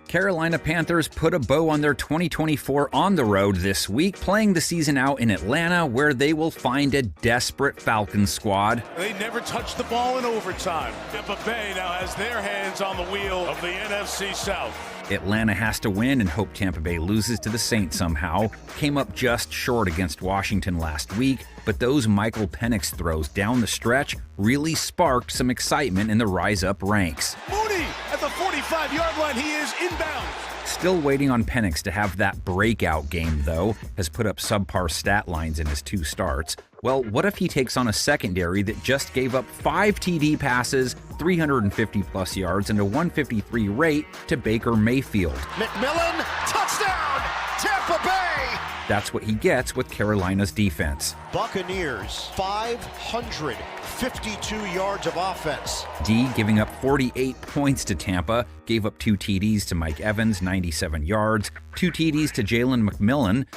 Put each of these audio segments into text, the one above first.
Carolina Panthers put a bow on their 2024 on the road this week, playing the season out in Atlanta, where they will find a desperate Falcons squad. They never touched the ball in overtime. Tampa Bay now has their hands on the wheel of the NFC South. Atlanta has to win and hope Tampa Bay loses to the Saints somehow. Came up just short against Washington last week, but those Michael Penix throws down the stretch really sparked some excitement in the rise-up ranks. Mooney at the 45-yard line. He is inbounds. Still waiting on Penix to have that breakout game, though, has put up subpar stat lines in his 2 starts. Well, what if he takes on a secondary that just gave up 5 TD passes, 350-plus yards, and a 153 rate to Baker Mayfield? McMillan, touchdown, Tampa Bay! That's what he gets with Carolina's defense. Buccaneers, 552 yards of offense. D giving up 48 points to Tampa, gave up 2 TDs to Mike Evans, 97 yards, 2 TDs to Jalen McMillan.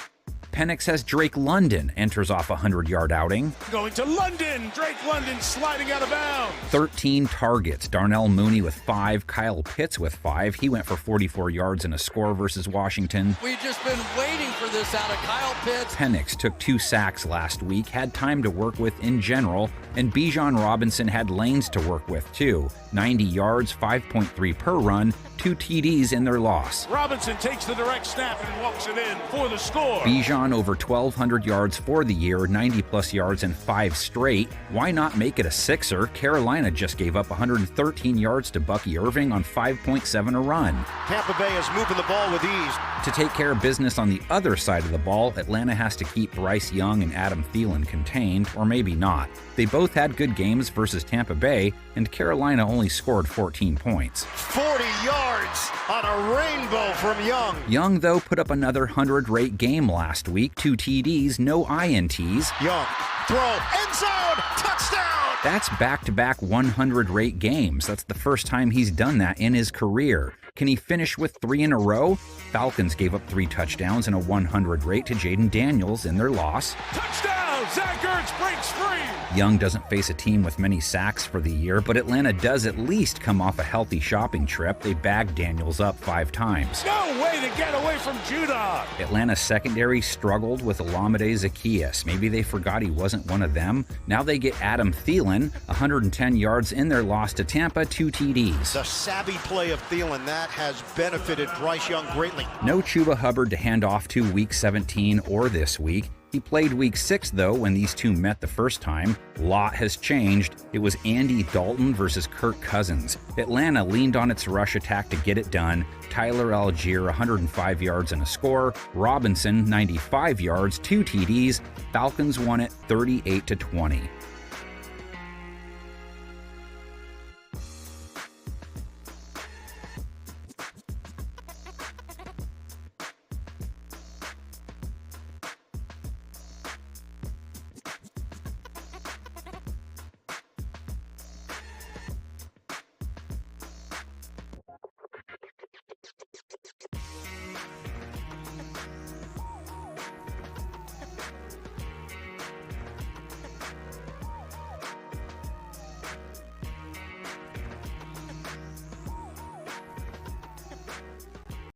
Penix has Drake London, enters off a 100-yard outing. Going to London. Drake London sliding out of bounds. 13 targets. Darnell Mooney with 5, Kyle Pitts with 5. He went for 44 yards and a score versus Washington. We've just been waiting for this out of Kyle Pitts. Penix took 2 sacks last week, had time to work with in general, and Bijan Robinson had lanes to work with too. 90 yards, 5.3 per run, 2 TDs in their loss. Robinson takes the direct snap and walks it in for the score. Bijan over 1,200 yards for the year, 90-plus yards in 5 straight. Why not make it a sixer? Carolina just gave up 113 yards to Bucky Irving on 5.7 a run. Tampa Bay is moving the ball with ease. To take care of business on the other side of the ball, Atlanta has to keep Bryce Young and Adam Thielen contained, or maybe not. They both had good games versus Tampa Bay, and Carolina only scored 14 points. 40 yards on a rainbow from Young. Young, though, put up another 100-rate game last week, 2 TDs, no INTs. Young, throw, end zone, touchdown! That's back-to-back 100-rate games. That's the first time he's done that in his career. Can he finish with 3 in a row? Falcons gave up 3 touchdowns and a 100 rate to Jaden Daniels in their loss. Touchdown! Zach Ertz breaks free! Young doesn't face a team with many sacks for the year, but Atlanta does at least come off a healthy shopping trip. They bagged Daniels up 5 times. No way to get away from Judah! Atlanta's secondary struggled with Olamide Zaccheaus. Maybe they forgot he wasn't one of them. Now they get Adam Thielen, 110 yards in their loss to Tampa, 2 TDs. The savvy play of Thielen, that has benefited Bryce Young greatly. No Chuba Hubbard to hand off to Week 17 or this week. He played Week 6, though, when these two met the first time. Lot has changed. It was Andy Dalton versus Kirk Cousins. Atlanta leaned on its rush attack to get it done. Tyler Algier, 105 yards and a score. Robinson, 95 yards, 2 TDs. Falcons won it 38-20.